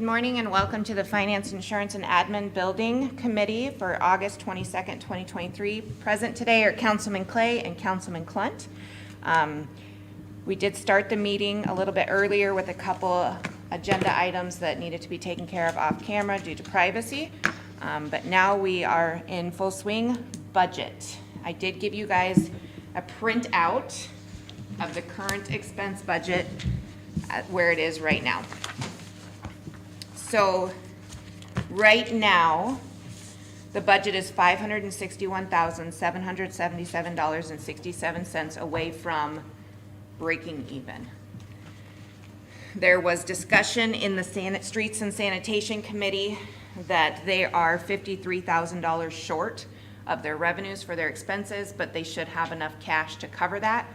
Good morning and welcome to the Finance, Insurance, and Admin Building Committee for August 22nd, 2023. Present today are Councilman Clay and Councilman Clunt. We did start the meeting a little bit earlier with a couple agenda items that needed to be taken care of off camera due to privacy, but now we are in full swing. Budget. I did give you guys a printout of the current expense budget at where it is right now. So right now, the budget is $561,777.67 away from breaking even. There was discussion in the Streets and Sanitation Committee that they are $53,000 short of their revenues for their expenses, but they should have enough cash to cover that.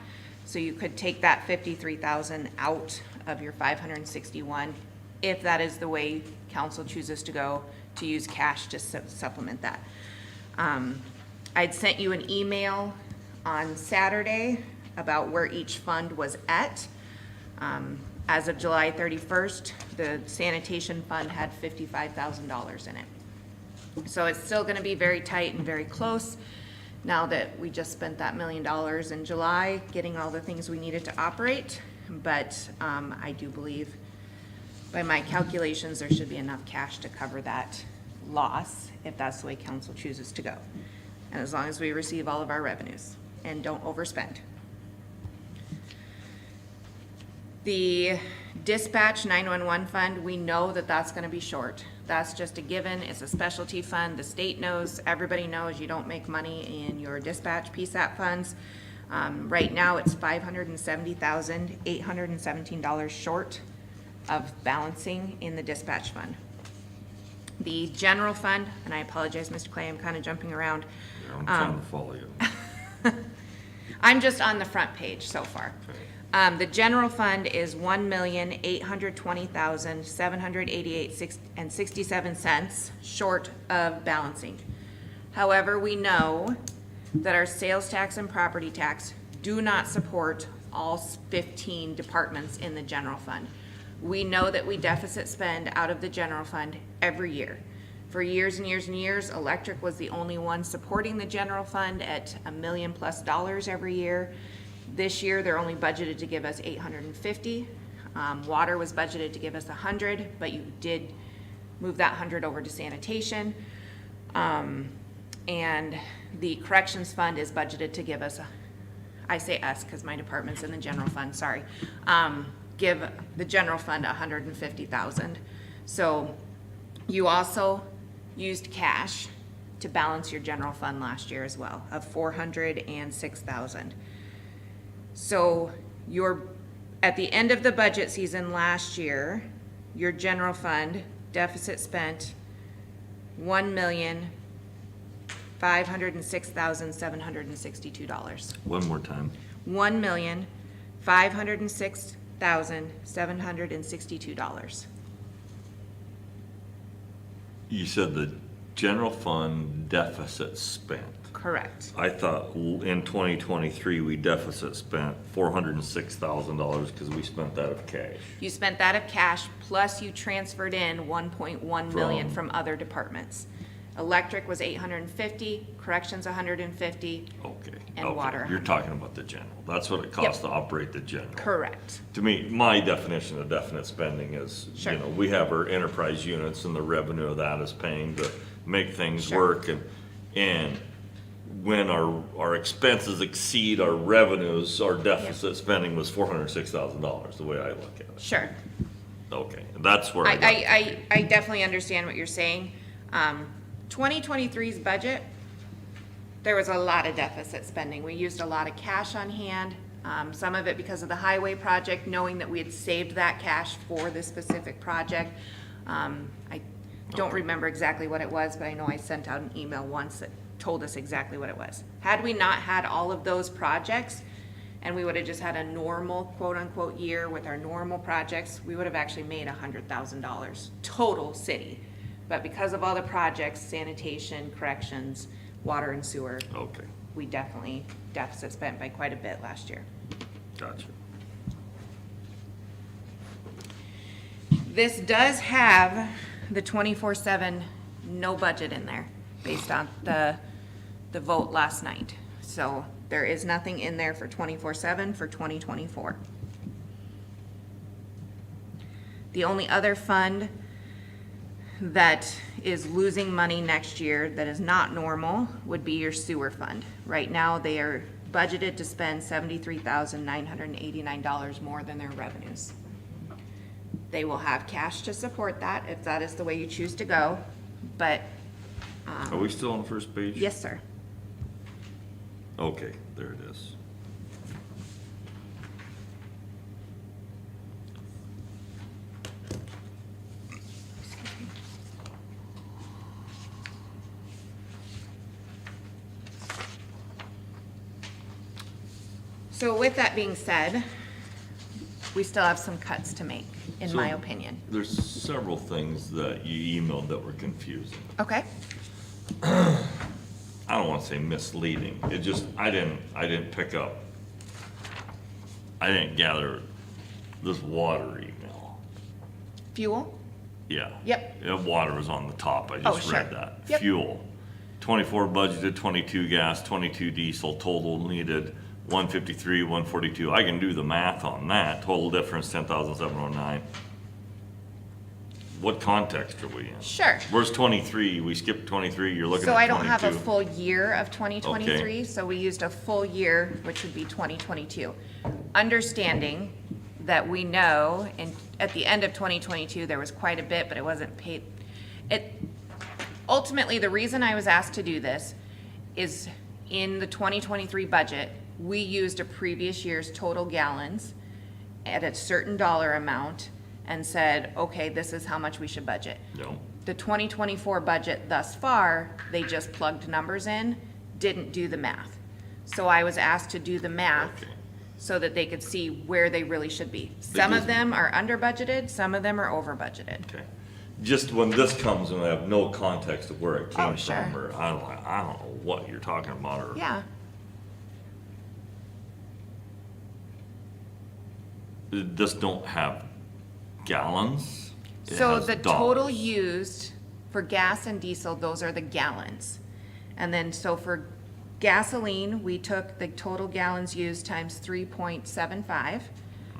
So you could take that $53,000 out of your $561,000 if that is the way council chooses to go, to use cash to supplement that. I'd sent you an email on Saturday about where each fund was at. As of July 31st, the sanitation fund had $55,000 in it. So it's still gonna be very tight and very close now that we just spent that $1 million in July getting all the things we needed to operate. But I do believe by my calculations, there should be enough cash to cover that loss if that's the way council chooses to go. And as long as we receive all of our revenues and don't overspend. The dispatch 911 fund, we know that that's gonna be short. That's just a given. It's a specialty fund. The state knows, everybody knows you don't make money in your dispatch PSAP funds. Right now it's $570,817 short of balancing in the dispatch fund. The general fund, and I apologize, Mr. Clay, I'm kind of jumping around. Yeah, I'm trying to follow you. I'm just on the front page so far. Okay. The general fund is $1,820,788.67 short of balancing. However, we know that our sales tax and property tax do not support all 15 departments in the general fund. We know that we deficit spend out of the general fund every year. For years and years and years, electric was the only one supporting the general fund at $1 million+ every year. This year, they're only budgeted to give us $850. Water was budgeted to give us $100, but you did move that $100 over to sanitation. And the corrections fund is budgeted to give us, I say us because my department's in the general fund, sorry. Give the general fund $150,000. So you also used cash to balance your general fund last year as well of $406,000. So at the end of the budget season last year, your general fund deficit spent $1,506,762. One more time. $1,506,762. You said the general fund deficit spent. Correct. I thought in 2023, we deficit spent $406,000 because we spent that of cash. You spent that of cash, plus you transferred in 1.1 million from other departments. Electric was 850, corrections 150. Okay. And water. You're talking about the general. That's what it costs to operate the general. Correct. To me, my definition of definite spending is, Sure. you know, we have our enterprise units and the revenue of that is paying to make things Sure. work. And when our expenses exceed our revenues, our deficit spending was $406,000, the way I look at it. Sure. Okay, and that's where I got I definitely understand what you're saying. 2023's budget, there was a lot of deficit spending. We used a lot of cash on hand, some of it because of the highway project, knowing that we had saved that cash for this specific project. I don't remember exactly what it was, but I know I sent out an email once that told us exactly what it was. Had we not had all of those projects, and we would have just had a normal quote-unquote year with our normal projects, we would have actually made $100,000 total city. But because of all the projects, sanitation, corrections, water and sewer, Okay, we definitely deficit spent by quite a bit last year. gotcha. This does have the 24/7 no budget in there based on the vote last night. So there is nothing in there for 24/7 for 2024. The only other fund that is losing money next year that is not normal would be your sewer fund. Right now, they are budgeted to spend $73,989 more than their revenues. They will have cash to support that if that is the way you choose to go, but, Are we still on the first page? yes, sir. Okay, there it is. So with that being said, we still have some cuts to make, in my So- opinion. There's several things that you emailed that were confusing. Okay, I don't wanna say misleading, it just, I didn't pick up, I didn't gather this water email. fuel? Yeah. Yep. Yeah, water was on the top, I Oh, just sure. read that. Yep. Fuel, 24 budgeted, 22 gas, 22 diesel, total needed 153, 142. I can do the math on that, total difference 10,709. What context are we in? Sure. Where's 23? We skipped 23, you're looking at So 22. I don't have a full year of 2023, so we used a full year, which would be 2022. Understanding that we know, at the end of 2022, there was quite a bit, but it wasn't paid. Ultimately, the reason I was asked to do this is in the 2023 budget, we used a previous year's total gallons at a certain dollar amount and said, okay, this is how much we should budget. No. The 2024 budget thus far, they just plugged numbers in, didn't do the math. So I was asked to do the math Okay. so that they could see where they really should be. Some of them are under budgeted, some of them are over budgeted. Okay. Just when this comes and I have no context of where it Oh, came sure. from, or I don't know what you're talking about, or. Yeah, This don't have gallons? It so has the total dollars. used for gas and diesel, those are the gallons. And then, so for gasoline, we took the total gallons used times 3.75.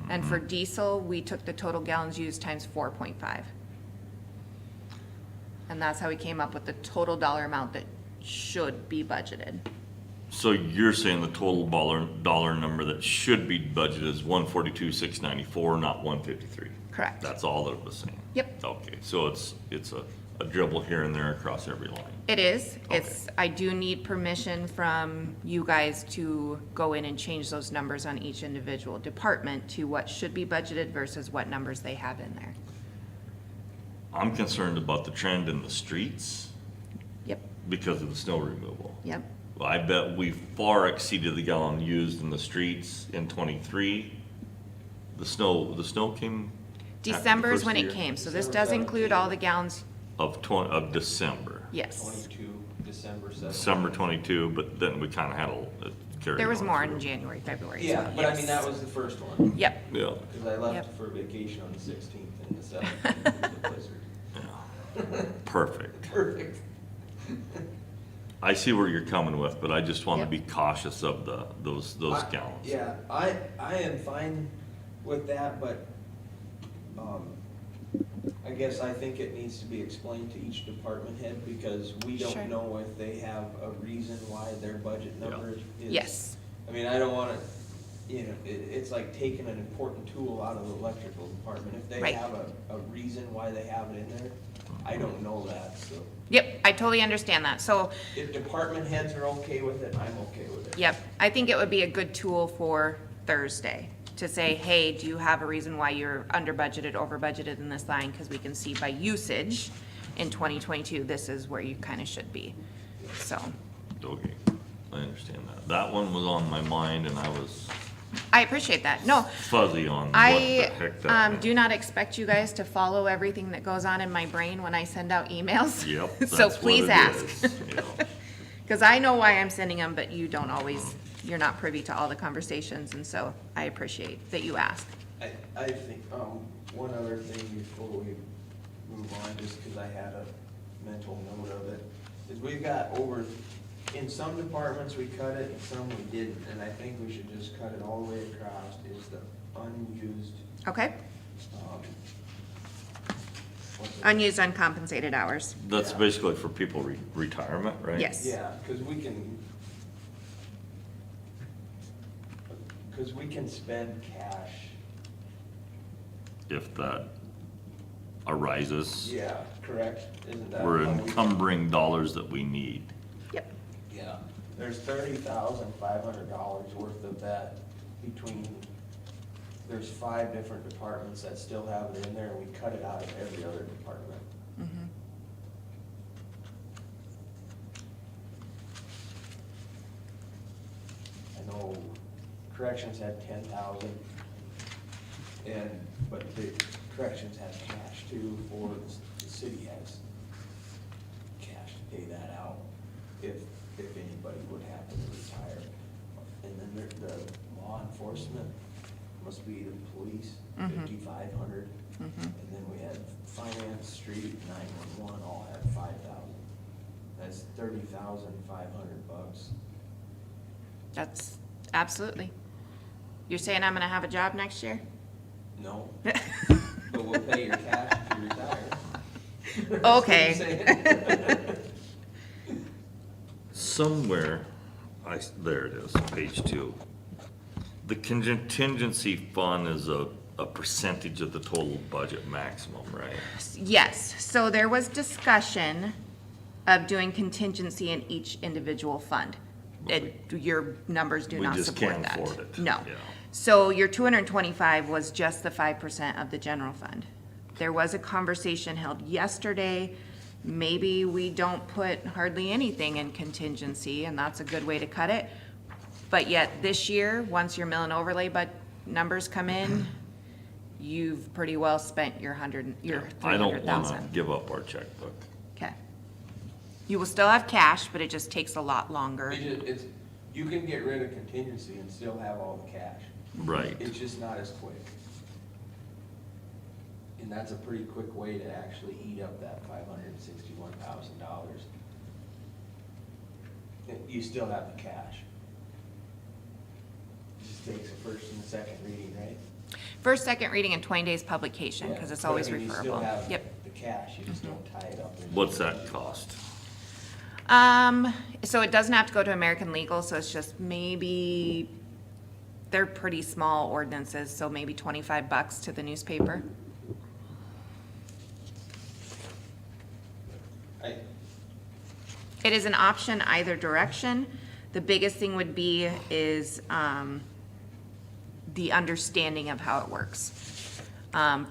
And for diesel, we took the total gallons used times 4.5. And that's how we came up with the total dollar amount that should be budgeted. So you're saying the total dollar number that should be budgeted is 142,694, not 153? Correct. That's all that it was saying? Yep. Okay, so it's a dribble here and there across every line. It is. I do need permission from you guys to go in and change those numbers on each individual department to what should be budgeted versus what numbers they have in there. I'm concerned about the trend in the streets Yep, because of the snow removal. yep. I bet we far exceeded the gallon used in the streets in '23. The snow came. after the December is first when it year came, so this December does include 17th. all the gallons, of December. yes. 22, December 7th. December 22, but then we kind of had a carry. There was on more through. in January, February, so Yeah, but I mean, yes. that was the first one, Yep, Yeah, because I left Yep. for vacation on the 16th and the 17th was the blizzard. yeah. Perfect. Perfect. I see where you're coming with, but I just want to Yep. be cautious of those gallons. Yeah, I am fine with that, but, I guess I think it needs to be explained to each department head, because we Sure. don't know if they have a reason why their budget number is. yes, I mean, I don't wanna, it's like taking an important tool out of the electrical department. If they Right. have a reason why they have it in there, I don't know that, so. yep, I totally understand that, so, If department heads are okay with it, I'm okay with it. yep, I think it would be a good tool for Thursday to say, hey, do you have a reason why you're under budgeted, over budgeted in this line? Because we can see by usage in 2022, this is where you kind of should be, so. Okay, I understand that. That one was on my mind and I was I appreciate that, no, fuzzy on what the I heck that meant. do not expect you guys to follow everything that goes on in my brain when I send out emails. Yep, So that's what please it ask. is, yeah. Because I know why I'm sending them, but you don't always, you're not privy to all the conversations, and so I appreciate that you ask. I think, one other thing before we move on, just because I had a mental note of it, is we've got over, in some departments we cut it, and some we didn't, and I think we should just cut it all the way across, is the unused, Okay, what's it? unused uncompensated hours. That's Yeah. basically for people retirement, right? Yes. Yeah, because we can spend cash. If that arises, Yeah, correct, isn't that? we're how we can- encumbering dollars that we need. Yep. Yeah, there's $30,500 worth of that between, there's 5 different departments that still have it in there, and we cut it out of every other department. Mhm. I know corrections had 10,000, but the corrections has cash too, or the city has cash to pay that out if anybody would happen to retire. And then the law enforcement must be the police, Mhm. 5,500. Mhm. And then we had finance, street, 911, all had 5,000. That's $30,500. That's, absolutely. You're saying I'm gonna have a job next year? No, but we'll pay your cash if you retire. Okay. That's what I'm saying. Somewhere, there it is, page 2. The contingency fund is a percentage of the total budget maximum, right? Yes, so there was discussion of doing contingency in each individual fund. Your numbers do We not just support can't that. afford it. No. Yeah. So your 225 was just the 5% of the general fund. There was a conversation held yesterday, maybe we don't put hardly anything in contingency, and that's a good way to cut it. But yet this year, once your mill and overlay numbers come in, you've pretty well spent your I don't 300,000. wanna give up our checkbook. Okay. You will still have cash, but it just takes a lot longer. You can get rid of contingency and still have all the cash. Right. It's just not as quick. And that's a pretty quick way to actually eat up that $561,000. You still have the cash. It just takes a first and a second reading, right? First, second reading, and 20 days publication, because it's But I always mean, You still referable. have Yep. the cash, you just don't tie it up. in- What's that cost? So it doesn't have to go to American Legal, so it's just maybe, they're pretty small ordinances, so maybe $25 to the newspaper. It is an option either direction. The biggest thing would be is, the understanding of how it works.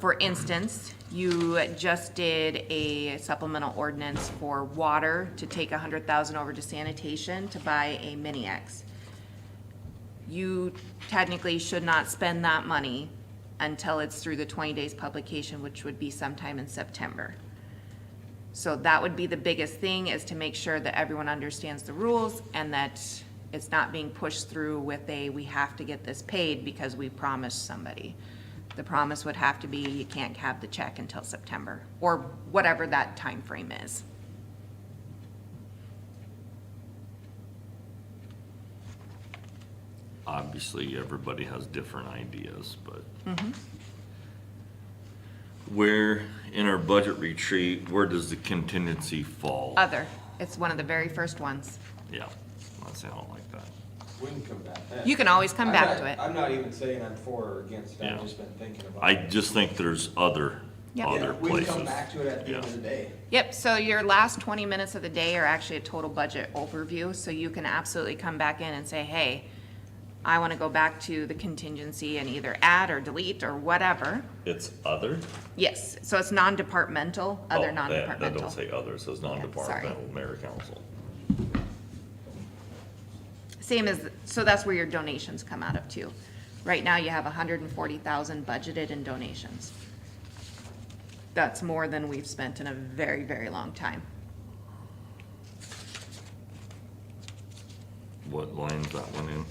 For instance, you just did a supplemental ordinance for water to take 100,000 over to sanitation to buy a Mini X. You technically should not spend that money until it's through the 20 days publication, which would be sometime in September. So that would be the biggest thing, is to make sure that everyone understands the rules and that it's not being pushed through with we have to get this paid because we promised somebody. The promise would have to be, you can't have the check until September, or whatever that time frame is. Obviously, everybody has different ideas, but Mm-hmm. where, in our budget retreat, where does the contingency fall? Other, it's one of the very first ones. Yeah, I don't like that. We can come back. You can always come I'm back not- to it. I'm not even saying I'm for or against it, Yeah. I've just been thinking about I it. just think there's other Yep. Yeah, places. we can come back to it at the end Yeah. of the day. Yep, so your last 20 minutes of the day are actually a total budget overview, so you can absolutely come back in and say, hey, I want to go back to the contingency and either add or delete or whatever. It's other? Yes, so it's non-departmental, other Oh, That non-departmental. don't say other, it says non-departmental, mayor council. Same as, so that's where your donations come out of too. Right now, you have 140,000 budgeted in donations. That's more than we've spent in a very, very long time. What line's that one in?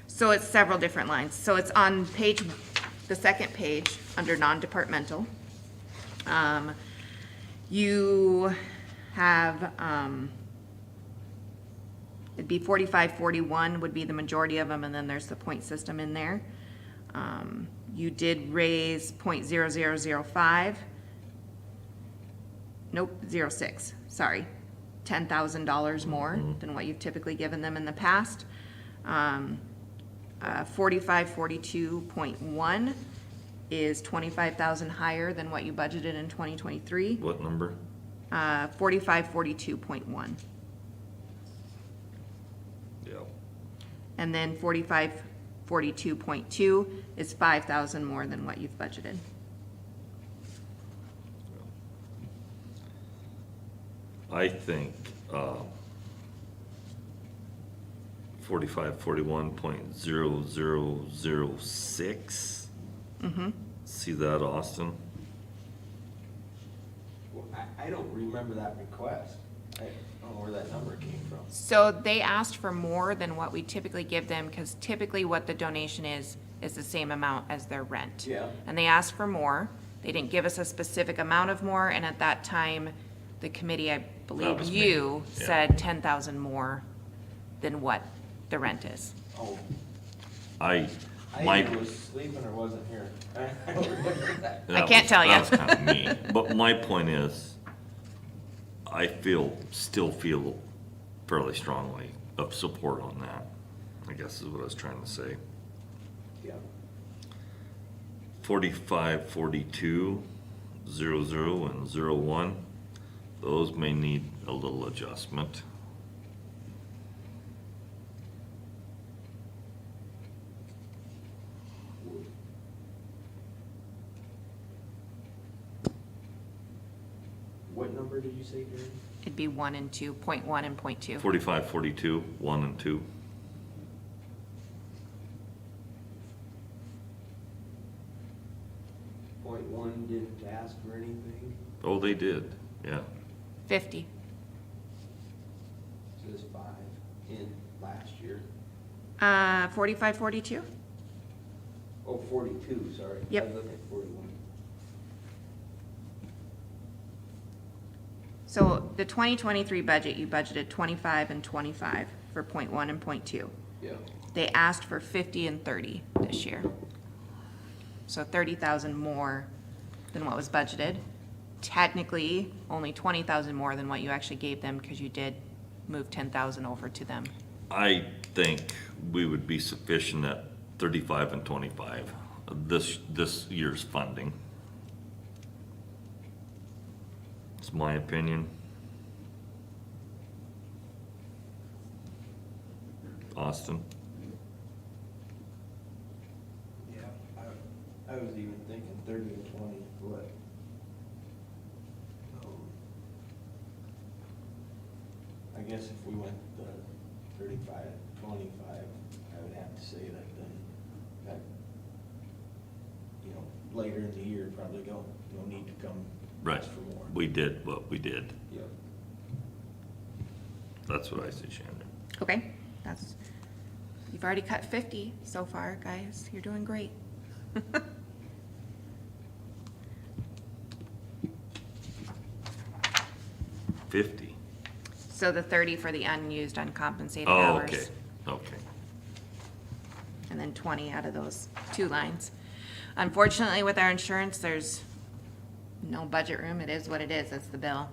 So it's several different lines. So it's on page the second page, under non-departmental, you have, it'd be 45, 41 would be the majority of them, and then there's the point system in there. You did raise .0005. Nope, 06, sorry. $10,000 more than what you've typically given them in the past. 4542.1 is 25,000 higher than what you budgeted in 2023. What number? 4542.1. Yeah. And then 4542.2 is 5,000 more than what you've budgeted. I think, 4541.0006. See that, Austin? Well, I don't remember that request. I don't know where that number came from. So they asked for more than what we typically give them, because typically what the donation is the same amount as their rent. Yeah. And they asked for more. They didn't give us a specific amount of more, and at that time, the committee, I believe was me. you, Yeah. said 10,000 more than what the rent is. Oh, I I either was sleeping or wasn't here. I don't remember that. I can't tell ya. That was kind of me. But my point is, I still feel fairly strongly of support on that, I guess is what I was trying to say. Yeah. 45, 42, 00, and 01, those may need a little adjustment. What number did you say, Gary? It'd be 1 and 2, .1 and .2. 45, 42, 1 and 2. .1 didn't ask for anything, Oh, they did, yeah. 50. says 5 in last year. 45, 42? Oh, 42, sorry. Yep. I was looking at 41. So the 2023 budget, you budgeted 25 and 25 for .1 and .2. Yeah. They asked for 50 and 30 this year. So 30,000 more than what was budgeted. Technically, only 20,000 more than what you actually gave them, because you did move 10,000 over to them. I think we would be sufficient at 35 and 25, this year's funding. It's my opinion. Austin? Yeah, I was even thinking 30 and 20, but. I guess if we went the 35, 25, I would have to say that then, that, later in the year, probably don't need to come Right. ask for more. We did what we did. Yep. That's what I say, Shandon. Okay, you've already cut 50 so far, guys. You're doing great. 50. So the 30 for the unused, uncompensated Oh, hours. okay, okay. And then 20 out of those two lines. Unfortunately, with our insurance, there's no budget room. It is what it is. That's the bill.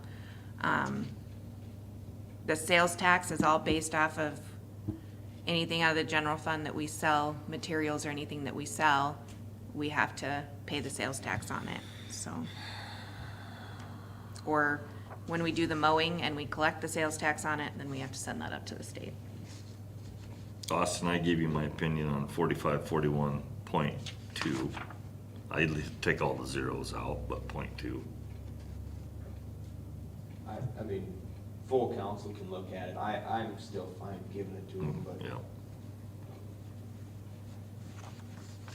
The sales tax is all based off of anything out of the general fund that we sell, materials or anything that we sell, we have to pay the sales tax on it, so. Or when we do the mowing and we collect the sales tax on it, then we have to send that up to the state. Austin, I gave you my opinion on 45, 41.2. I take all the zeros out, but .2. I mean, full council can look at it. I'm still fine giving it to them, but. Yeah.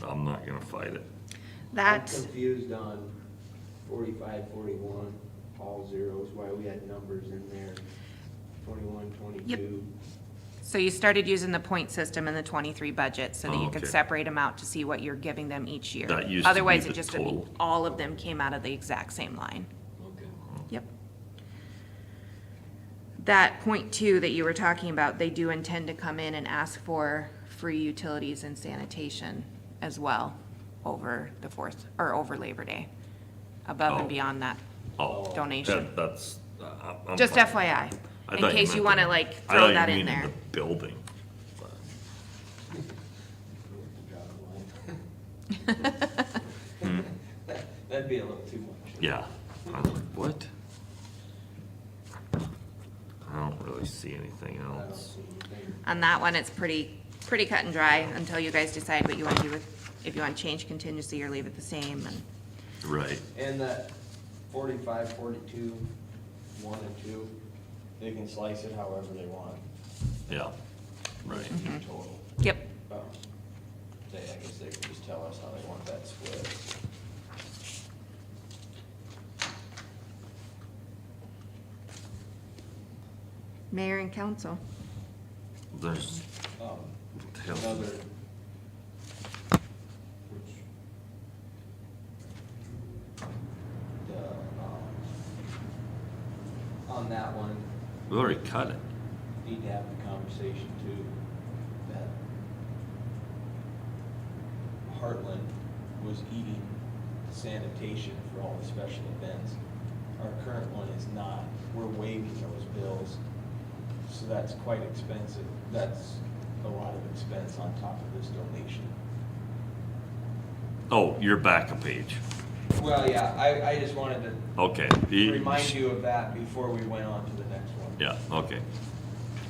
I'm not gonna fight it. I'm That's, confused on 45, 41, all zeros, why we had numbers in there, 21, 22. So you started using the point system in the 23 budget so that Oh, you could okay. separate them out to see what you're giving them each year. That used to be Otherwise, the it just, total. all of them came out of the exact same line. Okay. Yep. That point two that you were talking about, they do intend to come in and ask for free utilities and sanitation as well over the fourth, or over Labor Day, above Oh. and beyond that Oh, donation. that's, I'm Just fine. FYI, I in thought case you meant wanna the- like I throw thought you that in mean there. the building. That'd be a little too much. Yeah. I was like, what? I don't really see anything I don't else. see anything. On that one, it's pretty cut and dry until you guys decide what you wanna do with, if you wanna change contingency or leave it the same, and Right. And that 45, 42, 1 and 2, they can slice it however they want. Yeah, right. Total. yep. I guess they can just tell us how they want that split. Mayor and council. There's, Um, Hell. Another. The, on that one, we already cut it. need to have the conversation too, that Heartland was eating sanitation for all the special events. Our current one is not, we're waiving those bills, so that's quite expensive. That's a lot of expense on top of this donation. Oh, you're back a page. Well, yeah, I just wanted to Okay. remind you of that before we went on to the next one. Yeah, okay.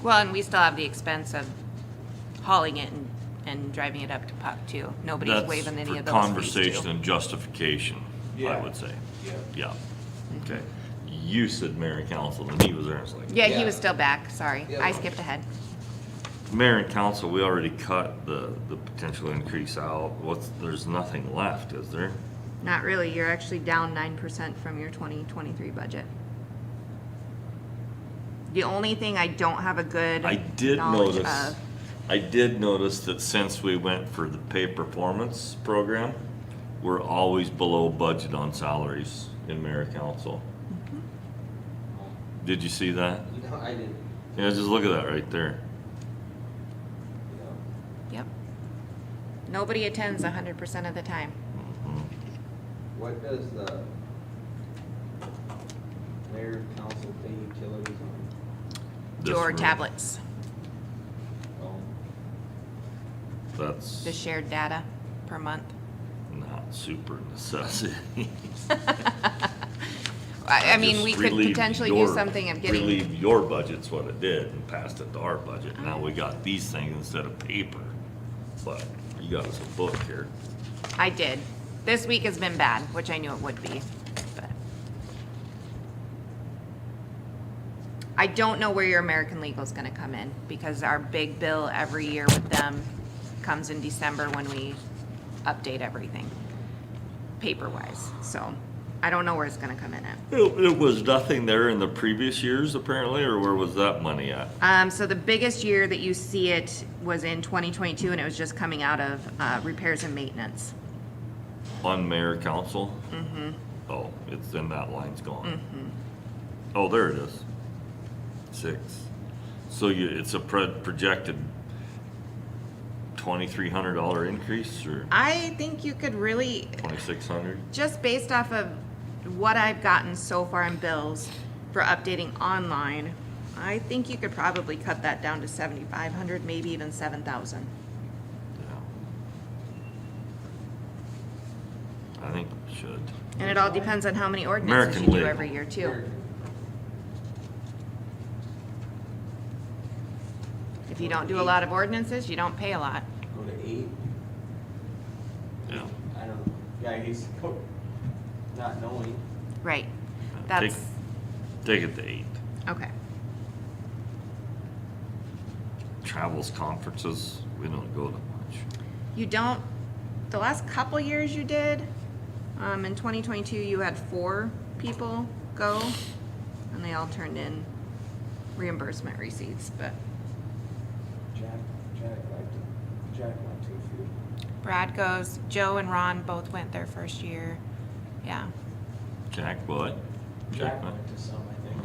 Well, and we still have the expense of hauling it and driving it up to Puck too. Nobody's That's waiving any for of those fees conversation too. and justification, I Yeah. would say. Yeah. Yeah, okay. You said mayor and council, and he was there, it's like, Yeah, he Yeah. was still back, sorry. Yeah. I skipped ahead. mayor and council, we already cut the potential increase out. There's nothing left, is there? Not really, you're actually down 9% from your 2023 budget. The only thing I don't have a good I did knowledge notice, of. I did notice that since we went for the pay performance program, we're always below budget on salaries in mayor and council. Did you see that? No, I didn't. Yeah, just look at that right there. Yep. Nobody attends 100% of the time. What does the mayor, council pay utilities on? This Your room. tablets, Oh, That's the shared data per month. not super necessity. I mean, we Just could relieve potentially do your- something of getting, Relieve your budget's what it did and passed it to our budget. Now we got these things instead of paper. But you got us a book here. I did. This week has been bad, which I knew it would be, but. I don't know where your American Legal's gonna come in, because our big bill every year with them comes in December when we update everything, paper-wise, so I don't know where it's gonna come in at. It was nothing there in the previous years apparently, or where was that money at? So the biggest year that you see it was in 2022, and it was just coming out of, repairs and maintenance. On mayor council? Mm-hmm. Oh, it's in that line's gone. Mm-hmm. Oh, there it is. 6. So it's a projected $2,300 increase or I think you could really, 2,600? just based off of what I've gotten so far in bills for updating online, I think you could probably cut that down to 7,500, maybe even 7,000. Yeah. I think we should. And it all depends on how many ordinances American you do Legal. every year too. If you don't do a lot of ordinances, you don't pay a lot. go to 8? Yeah. I don't know. Yeah, he's not knowing. Right. Take- That's, Take it to 8. okay. Travels, conferences, we don't go that much. You don't, the last couple years you did, in 2022, you had 4 people go, and they all turned in reimbursement receipts, but Jack went to a few. Brad goes, Joe and Ron both went their first year. Yeah. Jack what? Jack what? went to some, I think.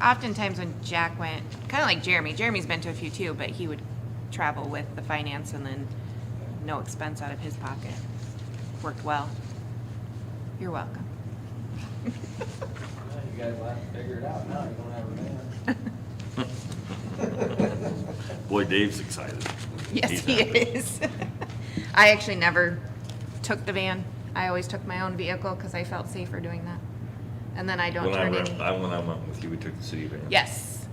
Oftentimes when Jack went, kind of like Jeremy's been to a few too, but he would travel with the finance and then no expense out of his pocket. Worked well. You're welcome. Well, you guys will have to figure it out now, you don't have a van. Boy, Dave's excited. Yes, He's he happy. is. I actually never took the van. I always took my own vehicle because I felt safer doing that. And then I don't When I turn went, any. when I went with you, we took the city van. Yes.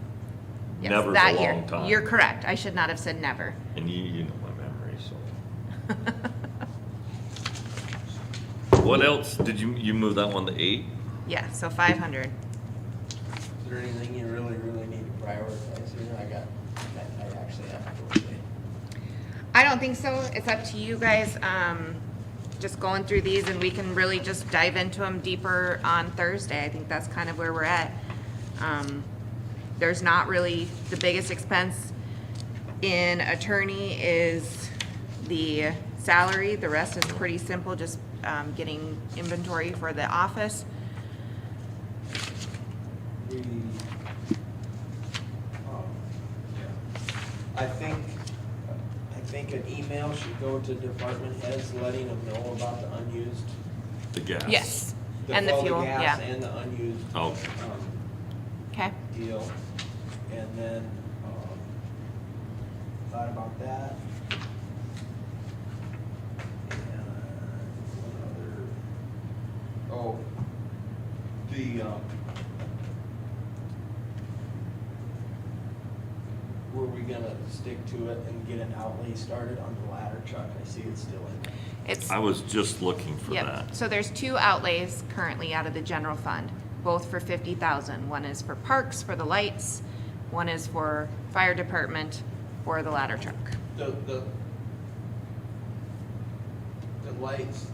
Yes, Never's that a year. long time. You're correct. I should not have said never. And you know my memory, so. What else? Did you move that one to 8? Yeah, so 500. Is there anything you really need to prioritize here? I actually have to go today. I don't think so. It's up to you guys. Just going through these and we can really just dive into them deeper on Thursday. I think that's kind of where we're at. There's not really, the biggest expense in attorney is the salary. The rest is pretty simple, just getting inventory for the office. We, I think an email should go to department heads letting them know about the unused. The gas. Yes, and the fuel, gas yeah. and the unused, Okay. Okay, deal. And then, thought about that. And one other, were we gonna stick to it and get an outlay started on the ladder truck? I see it's still in there. it's, I was just looking for yep. that. So there's 2 outlays currently out of the general fund, both for 50,000. One is for parks, for the lights. One is for fire department, for the ladder truck. The lights,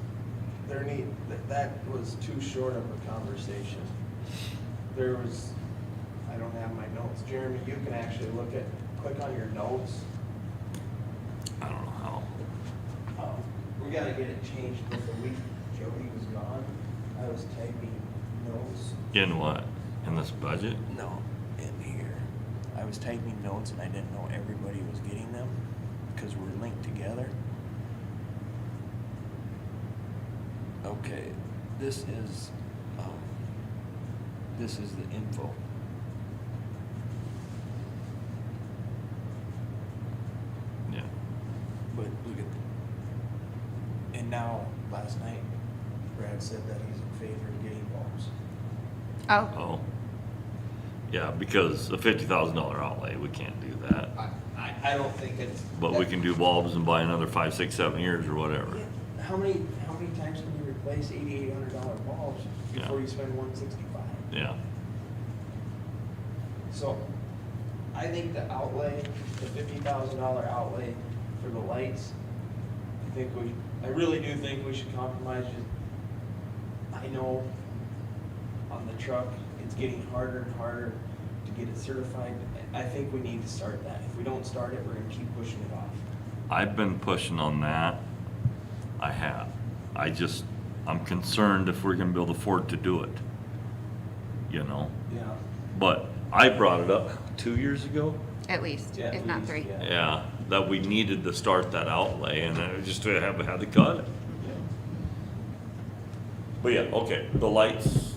that was too short of a conversation. There was, I don't have my notes. Jeremy, you can actually click on your notes. I don't know how. We gotta get it changed with the week Jody was gone. I was typing notes. In what? In this budget? No, in here. I was typing notes and I didn't know everybody was getting them because we're linked together. Okay, this is the info. Yeah. But look at, and now, last night, Brad said that he's in favor of getting bulbs. Oh, Oh. Yeah, because a $50,000 outlay, we can't do that. I don't think it's. But we can do bulbs and buy another 5, 6, 7 years or whatever. How many times can you replace $8,800 bulbs before Yeah. you spend $165? Yeah. So, I think the outlay, the $50,000 outlay for the lights, I really do think we should compromise it. I know on the truck, it's getting harder and harder to get it certified. I think we need to start that. If we don't start it, we're gonna keep pushing it off. I've been pushing on that. I have. I'm concerned if we're gonna be able to afford to do it. You know? Yeah. But I brought it up 2 years ago. at least, if not 3. Yeah. Yeah, that we needed to start that outlay and I just had to cut it. But yeah, okay, the lights,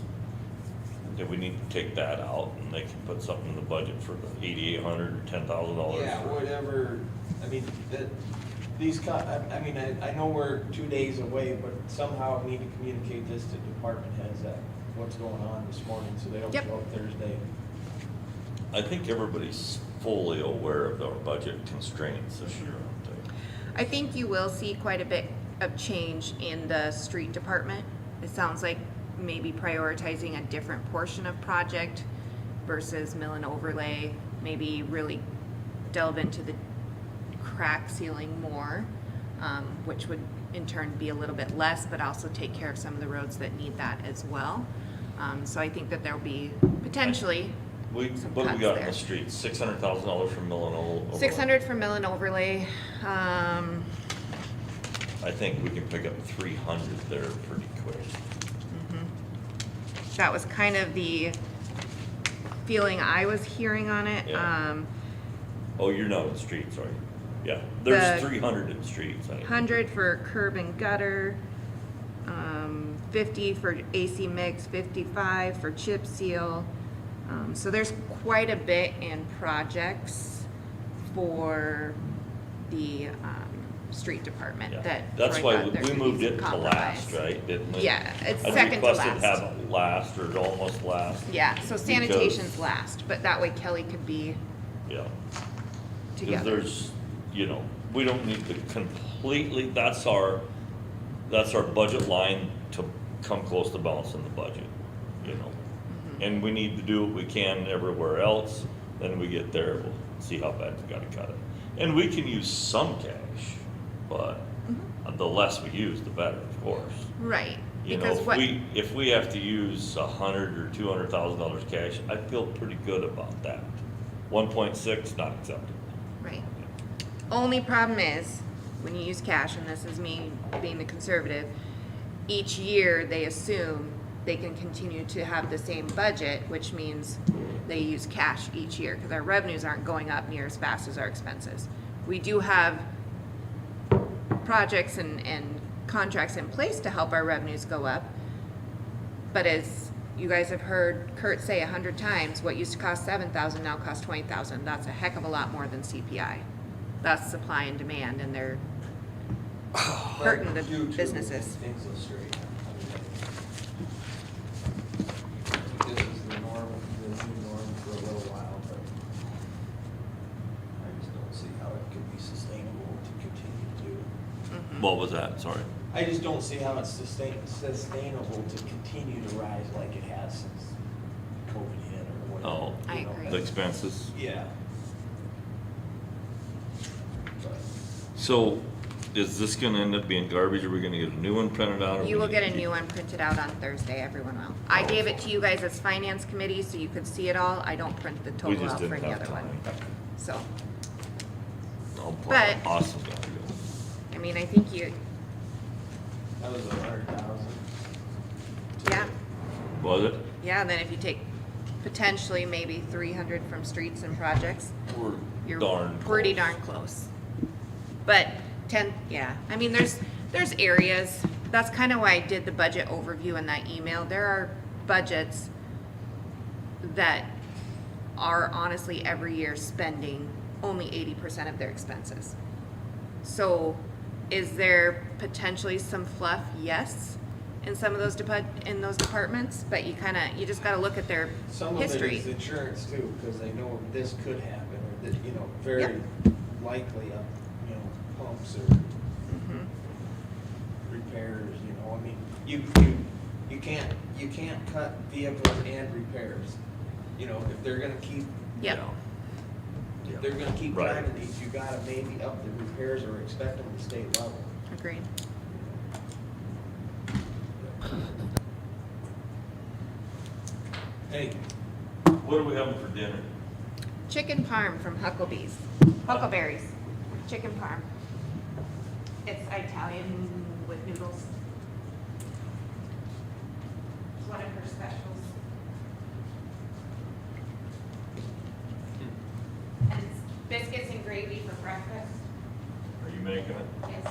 do we need to take that out and they can put something in the budget for the $8,800 or $10,000? Yeah, whatever, I mean, I know we're 2 days away, but somehow we need to communicate this to department heads that what's going on this morning, so they don't Yep. show up Thursday. I think everybody's fully aware of our budget constraints this year, aren't they? I think you will see quite a bit of change in the street department. It sounds like maybe prioritizing a different portion of project versus mill and overlay, maybe really delve into the crack sealing more, which would in turn be a little bit less, but also take care of some of the roads that need that as well. So I think that there'll be potentially some what do we cuts got in there. the streets? $600,000 from mill and overlay. 600 for mill and overlay. I think we can pick up 300 there pretty quick. That was kind of the feeling I was hearing on it. Yeah. Oh, you're not in streets, are you? Yeah, there's The- 300 in streets. I think. 100 for curb and gutter, 50 for AC mix, 55 for chip seal. So there's quite a bit in projects for the street department Yeah. that. That's Troy why thought there we could be moved some it to compromise. last, right? Didn't we? Yeah, it's I'd second to requested last. have it last or almost last. Yeah, so sanitation's last, but that way Kelly could be Yeah. Because together. there's, we don't need to completely, that's our budget line to come close to balancing the budget, And we need to do what we can everywhere else, then we get there, we'll see how bad we gotta cut it. And we can use some cash, but the less we use, the better, of course. Right, You know, because if what, if we have to use $100,000 or $200,000 cash, I feel pretty good about that. 1.6, not acceptable. right. Only problem is, when you use cash, and this is me being the conservative, each year they assume they can continue to have the same budget, which means they use cash each year, because our revenues aren't going up near as fast as our expenses. We do have projects and contracts in place to help our revenues go up, but as you guys have heard Kurt say 100 times, what used to cost $7,000 now costs $20,000. That's a heck of a lot more than CPI. That's supply and demand, and they're hurting the But due to businesses. interest rate, I think this is the norm, the new norm for a little while, but I just don't see how it could be sustainable to continue to. What was that, sorry? I just don't see how it's sustainable to continue to rise like it has since COVID hit or whatever. Oh. I you know, agree. The expenses? Yeah. But So, is this gonna end up being garbage, or we gonna get a new one printed out? or You we will need get to a keep- new one printed out on Thursday, everyone will. I gave it to you guys as finance committee so you could see it all. I don't print the We total just out for didn't any have other one. time. So, Oh, boy, But- Austin's gotta go. I mean, I think you, that was 100,000. yeah, Was it? yeah, and then if you take potentially maybe 300 from streets and projects, We're you're darn pretty close. darn close. But 10, yeah, I mean, there's areas, that's kind of why I did the budget overview in that email. There are budgets that are honestly every year spending only 80% of their expenses. So is there potentially some fluff? Yes, in some of those in those departments, but you just gotta look at their Some of it history. is insurance too, because they know this could happen, or that, very Yep. likely, pumps or Mhm. repairs, I mean, you can't cut vehicles and repairs. If they're gonna keep, Yep, Yeah. if they're gonna keep Right. driving these, you gotta maybe up the repairs or expect them to stay level. agreed. Hey, What are we having for dinner? Chicken parm from Huckleberries. Chicken parm. It's Italian with noodles. It's one of her specials. And it's biscuits and gravy for breakfast. Are you making it? Yes.